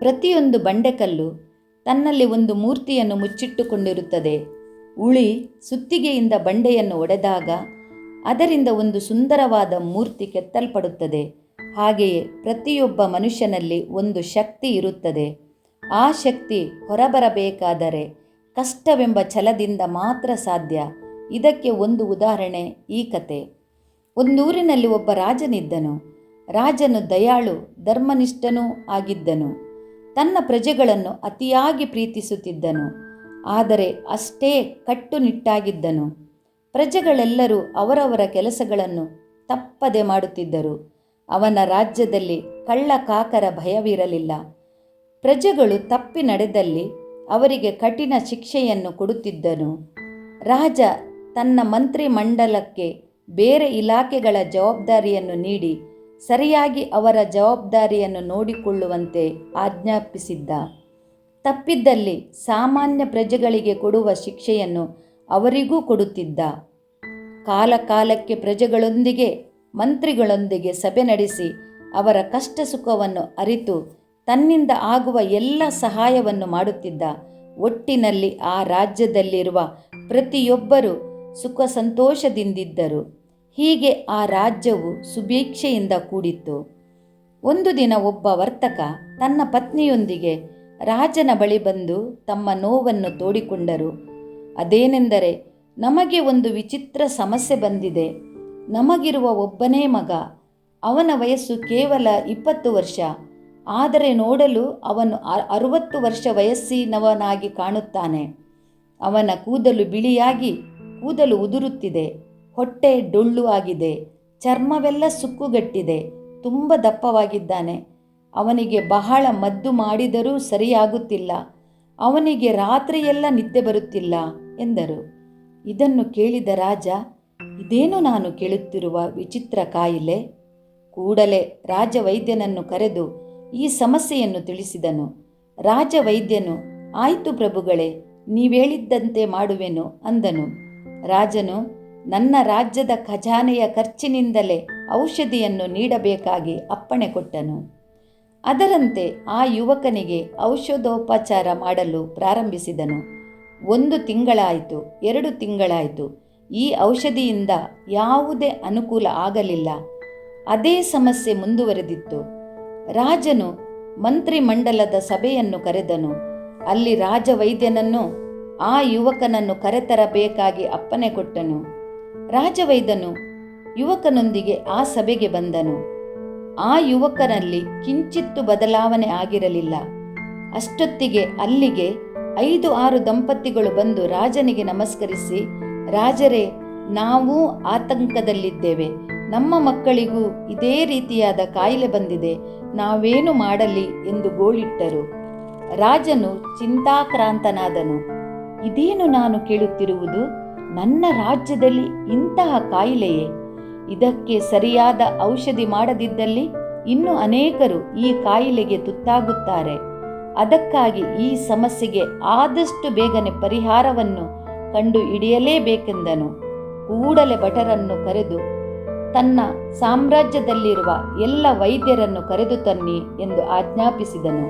ಪ್ರತಿಯೊಂದು ಬಂಡೆಕಲ್ಲು ತನ್ನಲ್ಲಿ ಒಂದು ಮೂರ್ತಿಯನ್ನು ಮುಚ್ಚಿಟ್ಟುಕೊಂಡಿರುತ್ತದೆ. ಉಳಿ ಸುತ್ತಿಗೆಯಿಂದ ಬಂಡೆಯನ್ನು ಒಡೆದಾಗ ಅದರಿಂದ ಒಂದು ಸುಂದರವಾದ ಮೂರ್ತಿ ಕೆತ್ತಲ್ಪಡುತ್ತದೆ. ಹಾಗೆಯೇ ಪ್ರತಿಯೊಬ್ಬ ಮನುಷ್ಯನಲ್ಲಿ ಒಂದು ಶಕ್ತಿ ಇರುತ್ತದೆ. ಆ ಶಕ್ತಿ ಹೊರಬರಬೇಕಾದರೆ ಕಷ್ಟವೆಂಬ ಛಲದಿಂದ ಮಾತ್ರ ಸಾಧ್ಯ. ಇದಕ್ಕೆ ಒಂದು ಉದಾಹರಣೆ ಈ ಕತೆ. ಒಂದೂರಿನಲ್ಲಿ ಒಬ್ಬ ರಾಜನಿದ್ದನು. ರಾಜನು ದಯಾಳು, ಧರ್ಮನಿಷ್ಠನೂ ಆಗಿದ್ದನು. ತನ್ನ ಪ್ರಜೆಗಳನ್ನು ಅತಿಯಾಗಿ ಪ್ರೀತಿಸುತ್ತಿದ್ದನು. ಆದರೆ ಅಷ್ಟೇ ಕಟ್ಟುನಿಟ್ಟಾಗಿದ್ದನು. ಪ್ರಜೆಗಳೆಲ್ಲರೂ ಅವರವರ ಕೆಲಸಗಳನ್ನು ತಪ್ಪದೆ ಮಾಡುತ್ತಿದ್ದರು. ಅವನ ರಾಜ್ಯದಲ್ಲಿ ಕಳ್ಳಕಾಕರ ಭಯವಿರಲಿಲ್ಲ. ಪ್ರಜೆಗಳು ತಪ್ಪಿ ನಡೆದಲ್ಲಿ ಅವರಿಗೆ ಕಠಿಣ ಶಿಕ್ಷೆಯನ್ನು ಕೊಡುತ್ತಿದ್ದನು. ರಾಜ ತನ್ನ ಮಂತ್ರಿಮಂಡಲಕ್ಕೆ ಬೇರೆ ಇಲಾಖೆಗಳ ಜವಾಬ್ದಾರಿಯನ್ನು ನೀಡಿ ಸರಿಯಾಗಿ ಅವರ ಜವಾಬ್ದಾರಿಯನ್ನು ನೋಡಿಕೊಳ್ಳುವಂತೆ ಆಜ್ಞಾಪಿಸಿದ್ದ. ತಪ್ಪಿದ್ದಲ್ಲಿ ಸಾಮಾನ್ಯ ಪ್ರಜೆಗಳಿಗೆ ಕೊಡುವ ಶಿಕ್ಷೆಯನ್ನು ಅವರಿಗೂ ಕೊಡುತ್ತಿದ್ದ. ಕಾಲಕಾಲಕ್ಕೆ ಪ್ರಜೆಗಳೊಂದಿಗೆ ಮಂತ್ರಿಗಳೊಂದಿಗೆ ಸಭೆ ನಡೆಸಿ ಅವರ ಕಷ್ಟ ಸುಖವನ್ನು ಅರಿತು ತನ್ನಿಂದ ಆಗುವ ಎಲ್ಲ ಸಹಾಯವನ್ನು ಮಾಡುತ್ತಿದ್ದ. ಒಟ್ಟಿನಲ್ಲಿ ಆ ರಾಜ್ಯದಲ್ಲಿರುವ ಪ್ರತಿಯೊಬ್ಬರೂ ಸುಖ ಸಂತೋಷದಿಂದಿದ್ದರು. ಹೀಗೆ ಆ ರಾಜ್ಯವು ಸುಭಿಕ್ಷೆಯಿಂದ ಕೂಡಿತ್ತು. ಒಂದು ದಿನ ಒಬ್ಬ ವರ್ತಕ ತನ್ನ ಪತ್ನಿಯೊಂದಿಗೆ ರಾಜನ ಬಳಿ ಬಂದು ತಮ್ಮ ನೋವನ್ನು ತೋಡಿಕೊಂಡರು. ಅದೇನೆಂದರೆ, ನಮಗೆ ಒಂದು ವಿಚಿತ್ರ ಸಮಸ್ಯೆ ಬಂದಿದೆ. ನಮಗಿರುವ ಒಬ್ಬನೇ ಮಗ. ಅವನ ವಯಸ್ಸು ಕೇವಲ 20 ವರ್ಷ. ಆದರೆ ನೋಡಲು ಅವನು 60 ವರ್ಷ ವಯಸ್ಸಿನವನಾಗಿ ಕಾಣುತ್ತಾನೆ. ಅವನ ಕೂದಲು ಬಿಳಿಯಾಗಿ ಕೂದಲು ಉದುರುತ್ತಿದೆ. ಹೊಟ್ಟೆ ಡೊಳ್ಳು ಆಗಿದೆ. ಚರ್ಮವೆಲ್ಲ ಸುಕ್ಕುಗಟ್ಟಿದೆ. ತುಂಬ ದಪ್ಪವಾಗಿದ್ದಾನೆ. ಅವನಿಗೆ ಬಹಳ ಮದ್ದು ಮಾಡಿದರೂ ಸರಿಯಾಗುತ್ತಿಲ್ಲ. ಅವನಿಗೆ ರಾತ್ರಿಯೆಲ್ಲ ನಿದ್ದೆ ಬರುತ್ತಿಲ್ಲ ಎಂದರು. ಇದನ್ನು ಕೇಳಿದ ರಾಜ, ಇದೇನು ನಾನು ಕೇಳುತ್ತಿರುವ ವಿಚಿತ್ರ ಕಾಯಿಲೆ? ಕೂಡಲೇ ರಾಜವೈದ್ಯನನ್ನು ಕರೆದು ಈ ಸಮಸ್ಯೆಯನ್ನು ತಿಳಿಸಿದನು. ರಾಜವೈದ್ಯನು, ಆಯಿತು ಪ್ರಭುಗಳೇ, ನೀವೇಳಿದ್ದಂತೆ ಮಾಡುವೆನು ಅಂದನು. ರಾಜನು ನನ್ನ ರಾಜ್ಯದ ಖಜಾನೆಯ ಖರ್ಚಿನಿಂದಲೇ ಔಷಧಿಯನ್ನು ನೀಡಬೇಕಾಗಿ ಅಪ್ಪಣೆ ಕೊಟ್ಟನು. ಅದರಂತೆ ಆ ಯುವಕನಿಗೆ ಔಷಧೋಪಚಾರ ಮಾಡಲು ಪ್ರಾರಂಭಿಸಿದನು. 1 ತಿಂಗಳಾಯಿತು, 2 ತಿಂಗಳಾಯಿತು. ಈ ಔಷಧಿಯಿಂದ ಯಾವುದೇ ಅನುಕೂಲ ಆಗಲಿಲ್ಲ. ಅದೇ ಸಮಸ್ಯೆ ಮುಂದುವರೆದಿತ್ತು. ರಾಜನು ಮಂತ್ರಿಮಂಡಲದ ಸಭೆಯನ್ನು ಕರೆದನು. ಅಲ್ಲಿ ರಾಜವೈದ್ಯನನ್ನು ಆ ಯುವಕನನ್ನು ಕರೆತರಬೇಕಾಗಿ ಅಪ್ಪಣೆ ಕೊಟ್ಟನು. ರಾಜವೈದ್ಯನು ಯುವಕನೊಂದಿಗೆ ಆ ಸಭೆಗೆ ಬಂದನು. ಆ ಯುವಕನಲ್ಲಿ ಕಿಂಚಿತ್ತು ಬದಲಾವಣೆ ಆಗಿರಲಿಲ್ಲ. ಅಷ್ಟೊತ್ತಿಗೆ ಅಲ್ಲಿಗೆ 5-6 ದಂಪತಿಗಳು ಬಂದು ರಾಜನಿಗೆ ನಮಸ್ಕರಿಸಿ, ರಾಜರೇ, ನಾವು ಆತಂಕದಲ್ಲಿದ್ದೇವೆ. ನಮ್ಮ ಮಕ್ಕಳಿಗೂ ಇದೇ ರೀತಿಯಾದ ಕಾಯಿಲೆ ಬಂದಿದೆ. ನಾವೇನು ಮಾಡಲಿ ಎಂದು ಗೋಳಿಟ್ಟರು. ರಾಜನು ಚಿಂತಾಕ್ರಾಂತನಾದನು. ಇದೇನು ನಾನು ಕೇಳುತ್ತಿರುವುದು? ನನ್ನ ರಾಜ್ಯದಲ್ಲಿ ಇಂತಹ ಕಾಯಿಲೆಯೇ? ಇದಕ್ಕೆ ಸರಿಯಾದ ಔಷಧಿ ಮಾಡದಿದ್ದಲ್ಲಿ ಇನ್ನೂ ಅನೇಕರು ಈ ಕಾಯಿಲೆಗೆ ತುತ್ತಾಗುತ್ತಾರೆ. ಅದಕ್ಕಾಗಿ ಈ ಸಮಸ್ಯೆಗೆ ಆದಷ್ಟು ಬೇಗನೆ ಪರಿಹಾರವನ್ನು ಕಂಡು ಹಿಡಿಯಲೇಬೇಕೆಂದನು. ಕೂಡಲೇ ಭಟರನ್ನು ಕರೆದು ತನ್ನ ಸಾಮ್ರಾಜ್ಯದಲ್ಲಿರುವ ಎಲ್ಲ ವೈದ್ಯರನ್ನು ಕರೆದು ತನ್ನಿ ಎಂದು ಆಜ್ಞಾಪಿಸಿದನು.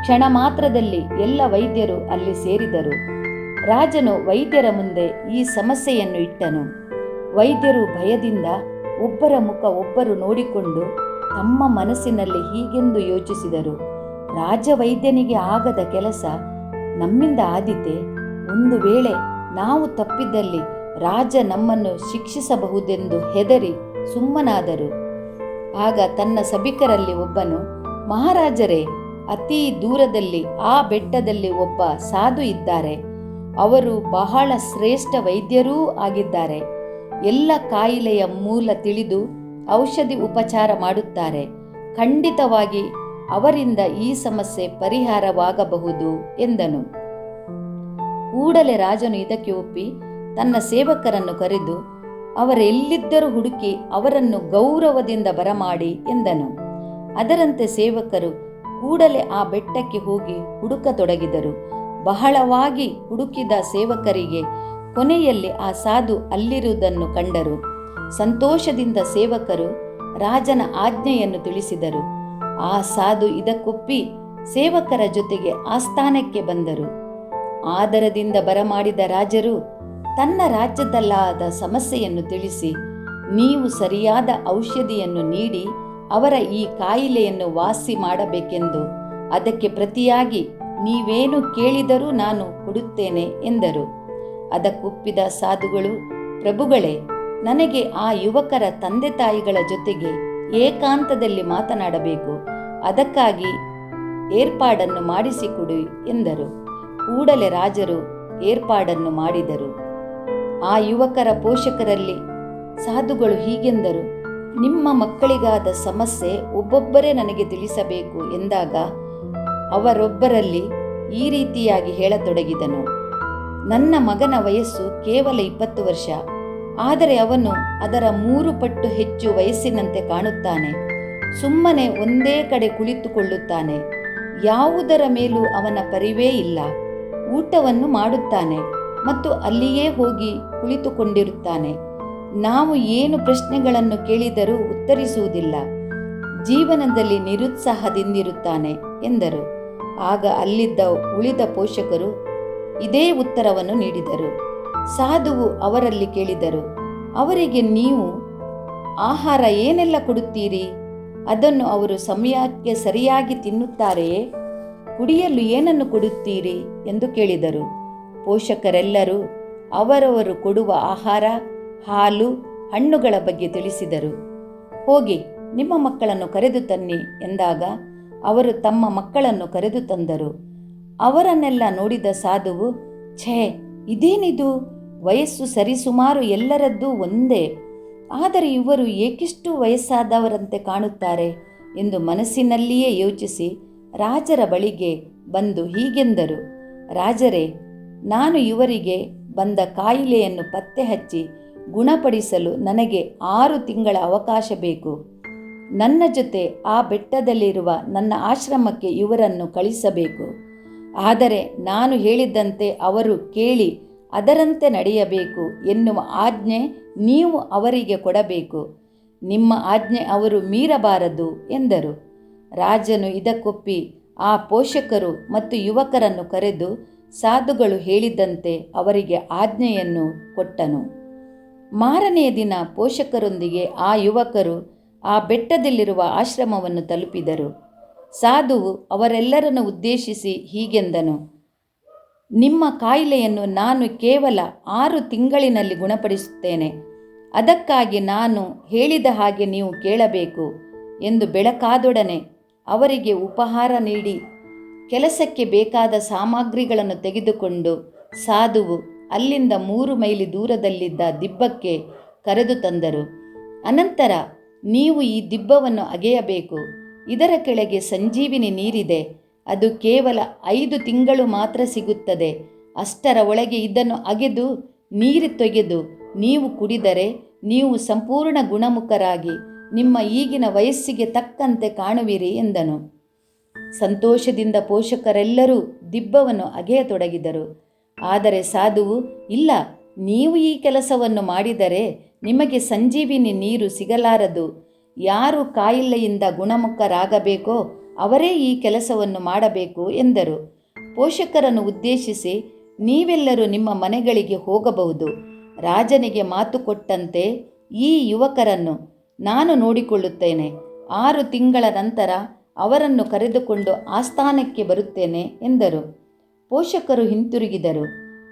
ಕ್ಷಣ ಮಾತ್ರದಲ್ಲಿ ಎಲ್ಲ ವೈದ್ಯರು ಅಲ್ಲಿ ಸೇರಿದರು. ರಾಜನು ವೈದ್ಯರ ಮುಂದೆ ಈ ಸಮಸ್ಯೆಯನ್ನು ಇಟ್ಟನು. ವೈದ್ಯರು ಭಯದಿಂದ ಒಬ್ಬರ ಮುಖ ಒಬ್ಬರು ನೋಡಿಕೊಂಡು ತಮ್ಮ ಮನಸ್ಸಿನಲ್ಲಿ ಹೀಗೆಂದು ಯೋಚಿಸಿದರು, ರಾಜವೈದ್ಯನಿಗೆ ಆಗದ ಕೆಲಸ ನಮ್ಮಿಂದ ಆದೀತೆ? ಒಂದು ವೇಳೆ ನಾವು ತಪ್ಪಿದ್ದಲ್ಲಿ ರಾಜ ನಮ್ಮನ್ನು ಶಿಕ್ಷಿಸಬಹುದೆಂದು ಹೆದರಿ ಸುಮ್ಮನಾದರು. ಆಗ ತನ್ನ ಸಭಿಕರಲ್ಲಿ ಒಬ್ಬನು, ಮಹಾರಾಜರೇ, ಅತಿ ದೂರದಲ್ಲಿ ಆ ಬೆಟ್ಟದಲ್ಲಿ ಒಬ್ಬ ಸಾಧು ಇದ್ದಾರೆ. ಅವರು ಬಹಳ ಶ್ರೇಷ್ಠ ವೈದ್ಯರೂ ಆಗಿದ್ದಾರೆ. ಎಲ್ಲ ಕಾಯಿಲೆಯ ಮೂಲ ತಿಳಿದು ಔಷಧಿ ಉಪಚಾರ ಮಾಡುತ್ತಾರೆ. ಖಂಡಿತವಾಗಿ ಅವರಿಂದ ಈ ಸಮಸ್ಯೆ ಪರಿಹಾರವಾಗಬಹುದು ಎಂದನು. ಕೂಡಲೇ ರಾಜನು ಇದಕ್ಕೆ ಒಪ್ಪಿ ತನ್ನ ಸೇವಕರನ್ನು ಕರೆದು ಅವರೆಲ್ಲಿದ್ದರೂ ಹುಡುಕಿ ಅವರನ್ನು ಗೌರವದಿಂದ ಬರಮಾಡಿ ಎಂದನು. ಅದರಂತೆ ಸೇವಕರು ಕೂಡಲೇ ಆ ಬೆಟ್ಟಕ್ಕೆ ಹೋಗಿ ಹುಡುಕತೊಡಗಿದರು. ಬಹಳವಾಗಿ ಹುಡುಕಿದ ಸೇವಕರಿಗೆ ಕೊನೆಯಲ್ಲಿ ಆ ಸಾಧು ಅಲ್ಲಿರುವುದನ್ನು ಕಂಡರು. ಸಂತೋಷದಿಂದ ಸೇವಕರು ರಾಜನ ಆಜ್ಞೆಯನ್ನು ತಿಳಿಸಿದರು. ಆ ಸಾಧು ಇದಕ್ಕೊಪ್ಪಿ ಸೇವಕರ ಜೊತೆಗೆ ಆಸ್ಥಾನಕ್ಕೆ ಬಂದರು. ಆದರದಿಂದ ಬರಮಾಡಿದ ರಾಜರು ತನ್ನ ರಾಜ್ಯದಲ್ಲಾದ ಸಮಸ್ಯೆಯನ್ನು ತಿಳಿಸಿ, ನೀವು ಸರಿಯಾದ ಔಷಧಿಯನ್ನು ನೀಡಿ ಅವರ ಈ ಕಾಯಿಲೆಯನ್ನು ವಾಸಿ ಮಾಡಬೇಕೆಂದು, ಅದಕ್ಕೆ ಪ್ರತಿಯಾಗಿ ನೀವೇನು ಕೇಳಿದರೂ ನಾನು ಕೊಡುತ್ತೇನೆ ಎಂದರು. ಅದಕ್ಕೊಪ್ಪಿದ ಸಾಧುಗಳು, ಪ್ರಭುಗಳೇ, ನನಗೆ ಆ ಯುವಕರ ತಂದೆ ತಾಯಿಗಳ ಜೊತೆಗೆ ಏಕಾಂತದಲ್ಲಿ ಮಾತನಾಡಬೇಕು, ಅದಕ್ಕಾಗಿ ಏರ್ಪಾಡನ್ನು ಮಾಡಿಸಿಕೊಡಿ ಎಂದರು. ಕೂಡಲೇ ರಾಜರು ಏರ್ಪಾಡನ್ನು ಮಾಡಿದರು. ಆ ಯುವಕರ ಪೋಷಕರಲ್ಲಿ ಸಾಧುಗಳು ಹೀಗೆಂದರು, ನಿಮ್ಮ ಮಕ್ಕಳಿಗಾದ ಸಮಸ್ಯೆ ಒಬ್ಬೊಬ್ಬರೇ ನನಗೆ ತಿಳಿಸಬೇಕು ಎಂದಾಗ ಅವರೊಬ್ಬರಲ್ಲಿ ಈ ರೀತಿಯಾಗಿ ಹೇಳತೊಡಗಿದನು, ನನ್ನ ಮಗನ ವಯಸ್ಸು ಕೇವಲ 20 ವರ್ಷ, ಆದರೆ ಅವನು ಅದರ 3 ಪಟ್ಟು ಹೆಚ್ಚು ವಯಸ್ಸಿನಂತೆ ಕಾಣುತ್ತಾನೆ. ಸುಮ್ಮನೆ ಒಂದೇ ಕಡೆ ಕುಳಿತುಕೊಳ್ಳುತ್ತಾನೆ, ಯಾವುದರ ಮೇಲೂ ಅವನ ಪರಿವೇ ಇಲ್ಲ. ಊಟವನ್ನು ಮಾಡುತ್ತಾನೆ ಮತ್ತು ಅಲ್ಲಿಯೇ ಹೋಗಿ ಕುಳಿತುಕೊಂಡಿರುತ್ತಾನೆ. ನಾವು ಏನು ಪ್ರಶ್ನೆಗಳನ್ನು ಕೇಳಿದರೂ ಉತ್ತರಿಸುವುದಿಲ್ಲ. ಜೀವನದಲ್ಲಿ ನಿರುತ್ಸಾಹದಿಂದಿರುತ್ತಾನೆ ಎಂದರು. ಆಗ ಅಲ್ಲಿದ್ದ ಉಳಿದ ಪೋಷಕರು ಇದೇ ಉತ್ತರವನ್ನು ನೀಡಿದರು. ಸಾಧುವು ಅವರಲ್ಲಿ ಕೇಳಿದರು, ಅವರಿಗೆ ನೀವು ಆಹಾರ ಏನೆಲ್ಲ ಕೊಡುತ್ತೀರಿ? ಅದನ್ನು ಅವರು ಸಮಯಕ್ಕೆ ಸರಿಯಾಗಿ ತಿನ್ನುತ್ತಾರೆಯೇ? ಕುಡಿಯಲು ಏನನ್ನು ಕೊಡುತ್ತೀರಿ ಎಂದು ಕೇಳಿದರು. ಪೋಷಕರೆಲ್ಲರೂ ಅವರವರು ಕೊಡುವ ಆಹಾರ, ಹಾಲು, ಹಣ್ಣುಗಳ ಬಗ್ಗೆ ತಿಳಿಸಿದರು. ಹೋಗಿ ನಿಮ್ಮ ಮಕ್ಕಳನ್ನು ಕರೆದು ತನ್ನಿ ಎಂದಾಗ ಅವರು ತಮ್ಮ ಮಕ್ಕಳನ್ನು ಕರೆದು ತಂದರು. ಅವರನ್ನೆಲ್ಲ ನೋಡಿದ ಸಾಧುವು, ಛೇ, ಇದೇನಿದು? ವಯಸ್ಸು ಸರಿಸುಮಾರು ಎಲ್ಲರದ್ದೂ ಒಂದೇ, ಆದರೆ ಇವರು ಏಕಿಷ್ಟು ವಯಸ್ಸಾದವರಂತೆ ಕಾಣುತ್ತಾರೆ ಎಂದು ಮನಸ್ಸಿನಲ್ಲಿಯೇ ಯೋಚಿಸಿ ರಾಜರ ಬಳಿಗೆ ಬಂದು ಹೀಗೆಂದರು, ರಾಜರೇ, ನಾನು ಇವರಿಗೆ ಬಂದ ಕಾಯಿಲೆಯನ್ನು ಪತ್ತೆ ಹಚ್ಚಿ ಗುಣಪಡಿಸಲು ನನಗೆ 6 ತಿಂಗಳ ಅವಕಾಶ ಬೇಕು. ನನ್ನ ಜೊತೆ ಆ ಬೆಟ್ಟದಲ್ಲಿರುವ ನನ್ನ ಆಶ್ರಮಕ್ಕೆ ಇವರನ್ನು ಕಳಿಸಬೇಕು. ಆದರೆ ನಾನು ಹೇಳಿದ್ದಂತೆ ಅವರು ಕೇಳಿ ಅದರಂತೆ ನಡೆಯಬೇಕು ಎನ್ನುವ ಆಜ್ಞೆ ನೀವು ಅವರಿಗೆ ಕೊಡಬೇಕು. ನಿಮ್ಮ ಆಜ್ಞೆ ಅವರು ಮೀರಬಾರದು ಎಂದರು. ರಾಜನು ಇದಕ್ಕೊಪ್ಪಿ ಆ ಪೋಷಕರು ಮತ್ತು ಯುವಕರನ್ನು ಕರೆದು ಸಾಧುಗಳು ಹೇಳಿದಂತೆ ಅವರಿಗೆ ಆಜ್ಞೆಯನ್ನು ಕೊಟ್ಟನು. ಮಾರನೆಯ ದಿನ ಪೋಷಕರೊಂದಿಗೆ ಆ ಯುವಕರು ಆ ಬೆಟ್ಟದಲ್ಲಿರುವ ಆಶ್ರಮವನ್ನು ತಲುಪಿದರು. ಸಾಧುವು ಅವರೆಲ್ಲರನ್ನು ಉದ್ದೇಶಿಸಿ ಹೀಗೆಂದನು, ನಿಮ್ಮ ಕಾಯಿಲೆಯನ್ನು ನಾನು ಕೇವಲ 6 ತಿಂಗಳಿನಲ್ಲಿ ಗುಣಪಡಿಸುತ್ತೇನೆ. ಅದಕ್ಕಾಗಿ ನಾನು ಹೇಳಿದ ಹಾಗೆ ನೀವು ಕೇಳಬೇಕು ಎಂದು ಬೆಳಕಾದೊಡನೆ ಅವರಿಗೆ ಉಪಹಾರ ನೀಡಿ ಕೆಲಸಕ್ಕೆ ಬೇಕಾದ ಸಾಮಗ್ರಿಗಳನ್ನು ತೆಗೆದುಕೊಂಡು ಸಾಧುವು ಅಲ್ಲಿಂದ 3 ಮೈಲಿ ದೂರದಲ್ಲಿದ್ದ ದಿಬ್ಬಕ್ಕೆ ಕರೆದು ತಂದರು. ಅನಂತರ, ನೀವು ಈ ದಿಬ್ಬವನ್ನು ಅಗೆಯಬೇಕು. ಇದರ ಕೆಳಗೆ ಸಂಜೀವಿನಿ ನೀರಿದೆ. ಅದು ಕೇವಲ 5 ತಿಂಗಳು ಮಾತ್ರ ಸಿಗುತ್ತದೆ. ಅಷ್ಟರ ಒಳಗೆ ಇದನ್ನು ಅಗೆದು ನೀರು ತೆಗೆದು ನೀವು ಕುಡಿದರೆ ನೀವು ಸಂಪೂರ್ಣ ಗುಣಮುಖರಾಗಿ ನಿಮ್ಮ ಈಗಿನ ವಯಸ್ಸಿಗೆ ತಕ್ಕಂತೆ ಕಾಣುವಿರಿ ಎಂದನು. ಸಂತೋಷದಿಂದ ಪೋಷಕರೆಲ್ಲರೂ ದಿಬ್ಬವನ್ನು ಅಗೆಯತೊಡಗಿದರು. ಆದರೆ ಸಾಧುವು, ಇಲ್ಲ, ನೀವು ಈ ಕೆಲಸವನ್ನು ಮಾಡಿದರೆ ನಿಮಗೆ ಸಂಜೀವಿನಿ ನೀರು ಸಿಗಲಾರದು. ಯಾರು ಕಾಯಿಲೆಯಿಂದ ಗುಣಮುಖರಾಗಬೇಕೋ ಅವರೇ ಈ ಕೆಲಸವನ್ನು ಮಾಡಬೇಕು ಎಂದರು. ಪೋಷಕರನ್ನು ಉದ್ದೇಶಿಸಿ, ನೀವೆಲ್ಲರೂ ನಿಮ್ಮ ಮನೆಗಳಿಗೆ ಹೋಗಬಹುದು. ರಾಜನಿಗೆ ಮಾತು ಕೊಟ್ಟಂತೆ ಈ ಯುವಕರನ್ನು ನಾನು ನೋಡಿಕೊಳ್ಳುತ್ತೇನೆ. 6 ತಿಂಗಳ ನಂತರ ಅವರನ್ನು ಕರೆದುಕೊಂಡು ಆಸ್ಥಾನಕ್ಕೆ ಬರುತ್ತೇನೆ ಎಂದರು. ಪೋಷಕರು ಹಿಂತಿರುಗಿದರು.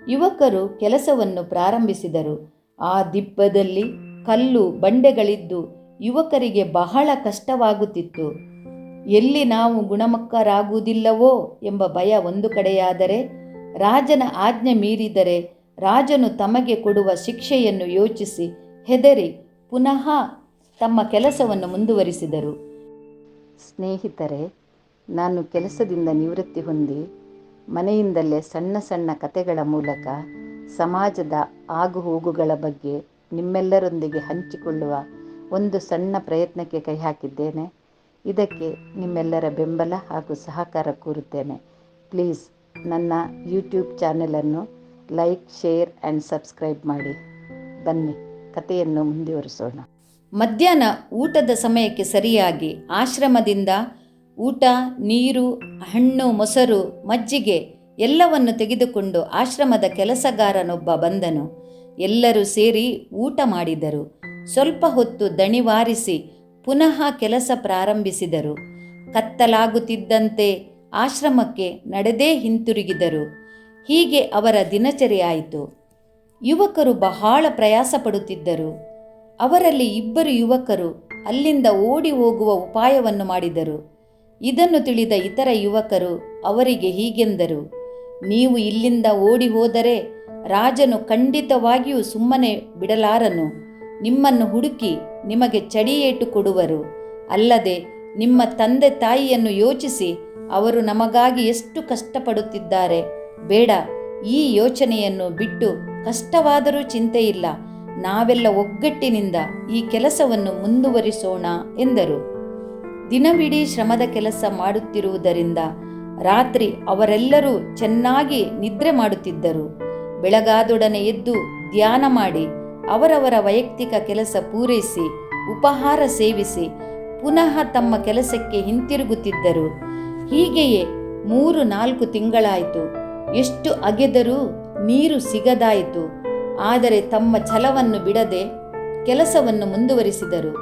ಯುವಕರು ಕೆಲಸವನ್ನು ಪ್ರಾರಂಭಿಸಿದರು. ಆ ದಿಬ್ಬದಲ್ಲಿ ಕಲ್ಲು ಬಂಡೆಗಳಿದ್ದು ಯುವಕರಿಗೆ ಬಹಳ ಕಷ್ಟವಾಗುತ್ತಿತ್ತು. ಎಲ್ಲಿ ನಾವು ಗುಣಮುಖರಾಗುವುದಿಲ್ಲವೋ ಎಂಬ ಭಯ ಒಂದು ಕಡೆಯಾದರೆ, ರಾಜನ ಆಜ್ಞೆ ಮೀರಿದರೆ ರಾಜನು ತಮಗೆ ಕೊಡುವ ಶಿಕ್ಷೆಯನ್ನು ಯೋಚಿಸಿ ಹೆದರಿ ಪುನಃ ತಮ್ಮ ಕೆಲಸವನ್ನು ಮುಂದುವರಿಸಿದರು. ಸ್ನೇಹಿತರೆ, ನಾನು ಕೆಲಸದಿಂದ ನಿವೃತ್ತಿ ಹೊಂದಿ ಮನೆಯಿಂದಲೇ ಸಣ್ಣ ಸಣ್ಣ ಕಥೆಗಳ ಮೂಲಕ ಸಮಾಜದ ಆಗುಹೋಗುಗಳ ಬಗ್ಗೆ ನಿಮ್ಮೆಲ್ಲರೊಂದಿಗೆ ಹಂಚಿಕೊಳ್ಳುವ ಒಂದು ಸಣ್ಣ ಪ್ರಯತ್ನಕ್ಕೆ ಕೈ ಹಾಕಿದ್ದೇನೆ. ಇದಕ್ಕೆ ನಿಮ್ಮೆಲ್ಲರ ಬೆಂಬಲ ಹಾಗೂ ಸಹಕಾರ ಕೋರುತ್ತೇನೆ. ಪ್ಲೀಸ್ ನನ್ನ ಯೂಟ್ಯೂಬ್ ಚಾನೆಲನ್ನು ಲೈಕ್, ಶೇರ್ ಆ್ಯಂಡ್ ಸಬ್ಸ್ಕ್ರೈಬ್ ಮಾಡಿ. ಬನ್ನಿ ಕಥೆಯನ್ನು ಮುಂದುವರಿಸೋಣ. ಮಧ್ಯಾಹ್ನ ಊಟದ ಸಮಯಕ್ಕೆ ಸರಿಯಾಗಿ ಆಶ್ರಮದಿಂದ ಊಟ, ನೀರು, ಹಣ್ಣು, ಮೊಸರು, ಮಜ್ಜಿಗೆ ಎಲ್ಲವನ್ನು ತೆಗೆದುಕೊಂಡು ಆಶ್ರಮದ ಕೆಲಸಗಾರನೊಬ್ಬ ಬಂದನು. ಎಲ್ಲರೂ ಸೇರಿ ಊಟ ಮಾಡಿದರು. ಸ್ವಲ್ಪ ಹೊತ್ತು ದಣಿವಾರಿಸಿ ಪುನಃ ಕೆಲಸ ಪ್ರಾರಂಭಿಸಿದರು. ಕತ್ತಲಾಗುತ್ತಿದ್ದಂತೆ ಆಶ್ರಮಕ್ಕೆ ನಡೆದೇ ಹಿಂತಿರುಗಿದರು. ಹೀಗೆ ಅವರ ದಿನಚರಿ ಆಯಿತು. ಯುವಕರು ಬಹಳ ಪ್ರಯಾಸ ಪಡುತ್ತಿದ್ದರು. ಅವರಲ್ಲಿ ಇಬ್ಬರು ಯುವಕರು ಅಲ್ಲಿಂದ ಓಡಿ ಹೋಗುವ ಉಪಾಯವನ್ನು ಮಾಡಿದರು. ಇದನ್ನು ತಿಳಿದ ಇತರ ಯುವಕರು ಅವರಿಗೆ ಹೀಗೆಂದರು, ನೀವು ಇಲ್ಲಿಂದ ಓಡಿ ಹೋದರೆ ರಾಜನು ಖಂಡಿತವಾಗಿಯೂ ಸುಮ್ಮನೆ ಬಿಡಲಾರನು. ನಿಮ್ಮನ್ನು ಹುಡುಕಿ ನಿಮಗೆ ಚಡಿಯೇಟು ಕೊಡುವರು. ಅಲ್ಲದೆ ನಿಮ್ಮ ತಂದೆ ತಾಯಿಯನ್ನು ಯೋಚಿಸಿ, ಅವರು ನಮಗಾಗಿ ಎಷ್ಟು ಕಷ್ಟಪಡುತ್ತಿದ್ದಾರೆ. ಬೇಡ, ಈ ಯೋಚನೆಯನ್ನು ಬಿಟ್ಟು ಕಷ್ಟವಾದರೂ ಚಿಂತೆಯಿಲ್ಲ, ನಾವೆಲ್ಲ ಒಗ್ಗಟ್ಟಿನಿಂದ ಈ ಕೆಲಸವನ್ನು ಮುಂದುವರಿಸೋಣ ಎಂದರು. ದಿನವಿಡೀ ಶ್ರಮದ ಕೆಲಸ ಮಾಡುತ್ತಿರುವುದರಿಂದ ರಾತ್ರಿ ಅವರೆಲ್ಲರೂ ಚೆನ್ನಾಗಿ ನಿದ್ರೆ ಮಾಡುತ್ತಿದ್ದರು. ಬೆಳಗಾದೊಡನೆ ಎದ್ದು ಧ್ಯಾನ ಮಾಡಿ ಅವರವರ ವೈಯಕ್ತಿಕ ಕೆಲಸ ಪೂರೈಸಿ ಉಪಹಾರ ಸೇವಿಸಿ ಪುನಃ ತಮ್ಮ ಕೆಲಸಕ್ಕೆ ಹಿಂತಿರುಗುತ್ತಿದ್ದರು. ಹೀಗೆಯೇ 3-4 ತಿಂಗಳಾಯಿತು. ಎಷ್ಟು ಅಗೆದರೂ ನೀರು ಸಿಗದಾಯಿತು. ಆದರೆ ತಮ್ಮ ಛಲವನ್ನು ಬಿಡದೆ ಕೆಲಸವನ್ನು ಮುಂದುವರಿಸಿದರು.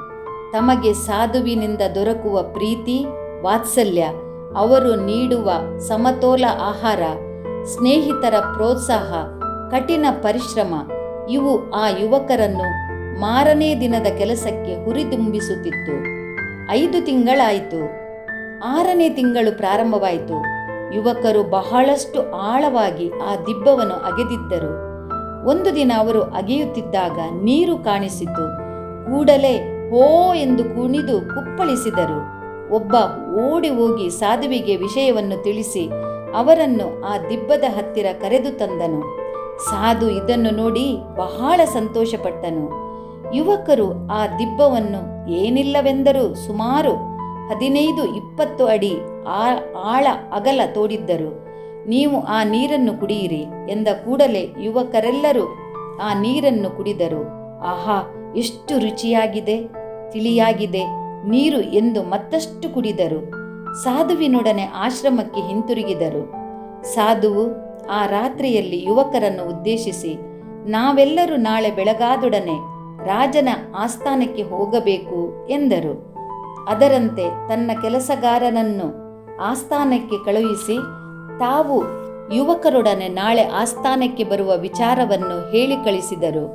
ತಮಗೆ ಸಾಧುವಿನಿಂದ ದೊರಕುವ ಪ್ರೀತಿ, ವಾತ್ಸಲ್ಯ, ಅವರು ನೀಡುವ ಸಮತೋಲ ಆಹಾರ, ಸ್ನೇಹಿತರ ಪ್ರೋತ್ಸಾಹ, ಕಠಿಣ ಪರಿಶ್ರಮ ಇವು ಆ ಯುವಕರನ್ನು ಮಾರನೇ ದಿನದ ಕೆಲಸಕ್ಕೆ ಹುರಿದುಂಬಿಸುತ್ತಿತ್ತು. 5 ತಿಂಗಳಾಯಿತು. 6ನೇ ತಿಂಗಳು ಪ್ರಾರಂಭವಾಯಿತು. ಯುವಕರು ಬಹಳಷ್ಟು ಆಳವಾಗಿ ಆ ದಿಬ್ಬವನ್ನು ಅಗೆದಿದ್ದರು. ಒಂದು ದಿನ ಅವರು ಅಗೆಯುತ್ತಿದ್ದಾಗ ನೀರು ಕಾಣಿಸಿತು. ಕೂಡಲೇ ಹೋ ಎಂದು ಕುಣಿದು ಕುಪ್ಪಳಿಸಿದರು. ಒಬ್ಬ ಓಡಿ ಹೋಗಿ ಸಾಧುವಿಗೆ ವಿಷಯವನ್ನು ತಿಳಿಸಿ ಅವರನ್ನು ಆ ದಿಬ್ಬದ ಹತ್ತಿರ ಕರೆದು ತಂದನು. ಸಾಧು ಇದನ್ನು ನೋಡಿ ಬಹಳ ಸಂತೋಷಪಟ್ಟನು. ಯುವಕರು ಆ ದಿಬ್ಬವನ್ನು ಏನಿಲ್ಲವೆಂದರೂ ಸುಮಾರು 15-20 ಅಡಿ ಆಳ ಅಗಲ ತೋಡಿದ್ದರು. ನೀವು ಆ ನೀರನ್ನು ಕುಡಿಯಿರಿ ಎಂದ ಕೂಡಲೇ ಯುವಕರೆಲ್ಲರೂ ಆ ನೀರನ್ನು ಕುಡಿದರು. ಆಹಾ, ಎಷ್ಟು ರುಚಿಯಾಗಿದೆ, ತಿಳಿಯಾಗಿದೆ ನೀರು ಎಂದು ಮತ್ತಷ್ಟು ಕುಡಿದರು. ಸಾಧುವಿನೊಡನೆ ಆಶ್ರಮಕ್ಕೆ ಹಿಂತಿರುಗಿದರು. ಸಾಧುವು ಆ ರಾತ್ರಿಯಲ್ಲಿ ಯುವಕರನ್ನು ಉದ್ದೇಶಿಸಿ, ನಾವೆಲ್ಲರೂ ನಾಳೆ ಬೆಳಗಾದೊಡನೆ ರಾಜನ ಆಸ್ಥಾನಕ್ಕೆ ಹೋಗಬೇಕು ಎಂದರು. ಅದರಂತೆ ತನ್ನ ಕೆಲಸಗಾರನನ್ನು ಆಸ್ಥಾನಕ್ಕೆ ಕಳುಹಿಸಿ ತಾವು ಯುವಕರೊಡನೆ ನಾಳೆ ಆಸ್ಥಾನಕ್ಕೆ ಬರುವ ವಿಚಾರವನ್ನು ಹೇಳಿ ಕಳಿಸಿದರು.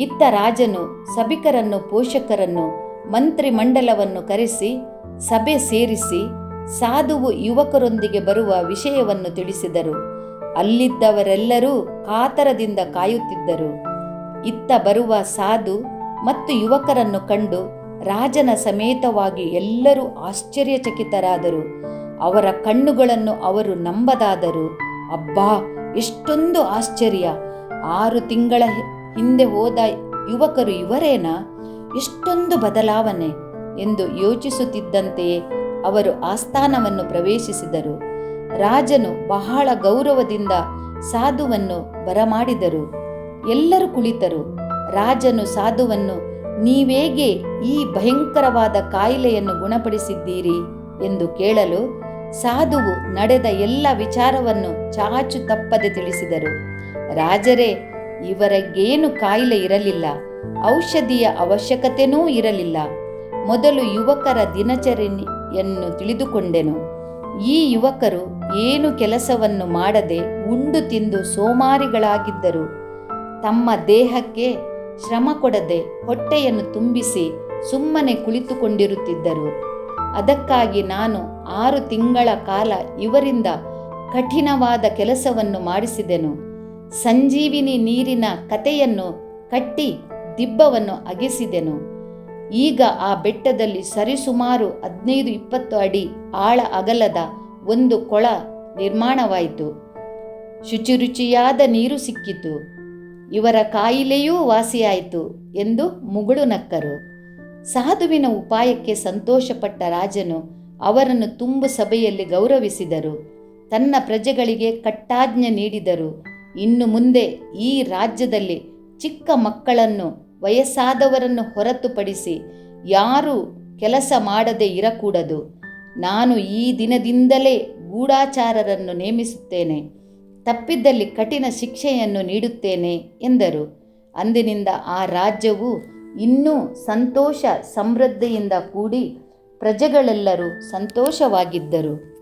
ಇತ್ತ ರಾಜನು ಸಭಿಕರನ್ನು, ಪೋಷಕರನ್ನು, ಮಂತ್ರಿಮಂಡಲವನ್ನು ಕರೆಸಿ ಸಭೆ ಸೇರಿಸಿ ಸಾಧುವು ಯುವಕರೊಂದಿಗೆ ಬರುವ ವಿಷಯವನ್ನು ತಿಳಿಸಿದರು. ಅಲ್ಲಿದ್ದವರೆಲ್ಲರೂ ಕಾತರದಿಂದ ಕಾಯುತ್ತಿದ್ದರು. ಇತ್ತ ಬರುವ ಸಾಧು ಮತ್ತು ಯುವಕರನ್ನು ಕಂಡು ರಾಜನ ಸಮೇತವಾಗಿ ಎಲ್ಲರೂ ಆಶ್ಚರ್ಯಚಕಿತರಾದರು. ಅವರ ಕಣ್ಣುಗಳನ್ನು ಅವರು ನಂಬದಾದರು. ಅಬ್ಬಾ, ಎಷ್ಟೊಂದು ಆಶ್ಚರ್ಯ! 6 ತಿಂಗಳ ಹಿಂದೆ ಹೋದ ಯುವಕರು ಇವರೇನಾ? ಎಷ್ಟೊಂದು ಬದಲಾವಣೆ ಎಂದು ಯೋಚಿಸುತ್ತಿದ್ದಂತೆಯೇ ಅವರು ಆಸ್ಥಾನವನ್ನು ಪ್ರವೇಶಿಸಿದರು. ರಾಜನು ಬಹಳ ಗೌರವದಿಂದ ಸಾಧುವನ್ನು ಬರಮಾಡಿದರು. ಎಲ್ಲರೂ ಕುಳಿತರು. ರಾಜನು ಸಾಧುವನ್ನು, ನೀವೇಗೆ ಈ ಭಯಂಕರವಾದ ಕಾಯಿಲೆಯನ್ನು ಗುಣಪಡಿಸಿದ್ದೀರಿ ಎಂದು ಕೇಳಲು ಸಾಧುವು ನಡೆದ ಎಲ್ಲ ವಿಚಾರವನ್ನು ಚಾಚು ತಪ್ಪದೆ ತಿಳಿಸಿದರು. ರಾಜರೇ, ಇವರಿಗೇನು ಕಾಯಿಲೆ ಇರಲಿಲ್ಲ, ಔಷಧಿಯ ಅವಶ್ಯಕತೆಯೂ ಇರಲಿಲ್ಲ. ಮೊದಲು ಯುವಕರ ದಿನಚರಿಯನ್ನು ತಿಳಿದುಕೊಂಡೆನು. ಈ ಯುವಕರು ಏನು ಕೆಲಸವನ್ನು ಮಾಡದೆ ಉಂಡು ತಿಂದು ಸೋಮಾರಿಗಳಾಗಿದ್ದರು. ತಮ್ಮ ದೇಹಕ್ಕೆ ಶ್ರಮ ಕೊಡದೆ ಹೊಟ್ಟೆಯನ್ನು ತುಂಬಿಸಿ ಸುಮ್ಮನೆ ಕುಳಿತುಕೊಂಡಿರುತ್ತಿದ್ದರು. ಅದಕ್ಕಾಗಿ ನಾನು 6 ತಿಂಗಳ ಕಾಲ ಇವರಿಂದ ಕಠಿಣವಾದ ಕೆಲಸವನ್ನು ಮಾಡಿಸಿದೆನು. ಸಂಜೀವಿನಿ ನೀರಿನ ಕತೆಯನ್ನು ಕಟ್ಟಿ ದಿಬ್ಬವನ್ನು ಅಗೆಸಿದೆನು. ಈಗ ಆ ಬೆಟ್ಟದಲ್ಲಿ ಸರಿಸುಮಾರು 15-20 ಅಡಿ ಆಳ ಅಗಲದ ಒಂದು ಕೊಳ ನಿರ್ಮಾಣವಾಯಿತು. ಶುಚಿರುಚಿಯಾದ ನೀರು ಸಿಕ್ಕಿತು. ಇವರ ಕಾಯಿಲೆಯೂ ವಾಸಿಯಾಯಿತು ಎಂದು ಮುಗುಳು ನಕ್ಕರು. ಸಾಧುವಿನ ಉಪಾಯಕ್ಕೆ ಸಂತೋಷಪಟ್ಟ ರಾಜನು ಅವರನ್ನು ತುಂಬು ಸಭೆಯಲ್ಲಿ ಗೌರವಿಸಿದರು. ತನ್ನ ಪ್ರಜೆಗಳಿಗೆ ಕಟ್ಟಾಜ್ಞೆ ನೀಡಿದರು. ಇನ್ನು ಮುಂದೆ ಈ ರಾಜ್ಯದಲ್ಲಿ ಚಿಕ್ಕ ಮಕ್ಕಳನ್ನು, ವಯಸ್ಸಾದವರನ್ನು ಹೊರತುಪಡಿಸಿ ಯಾರೂ ಕೆಲಸ ಮಾಡದೆ ಇರಕೂಡದು. ನಾನು ಈ ದಿನದಿಂದಲೇ ಗೂಢಚಾರರನ್ನು ನೇಮಿಸುತ್ತೇನೆ, ತಪ್ಪಿದ್ದಲ್ಲಿ ಕಠಿಣ ಶಿಕ್ಷೆಯನ್ನು ನೀಡುತ್ತೇನೆ ಎಂದರು. ಅಂದಿನಿಂದ ಆ ರಾಜ್ಯವು ಇನ್ನೂ ಸಂತೋಷ ಸಮೃದ್ಧಿಯಿಂದ ಕೂಡಿ ಪ್ರಜೆಗಳೆಲ್ಲರೂ ಸಂತೋಷವಾಗಿದ್ದರು.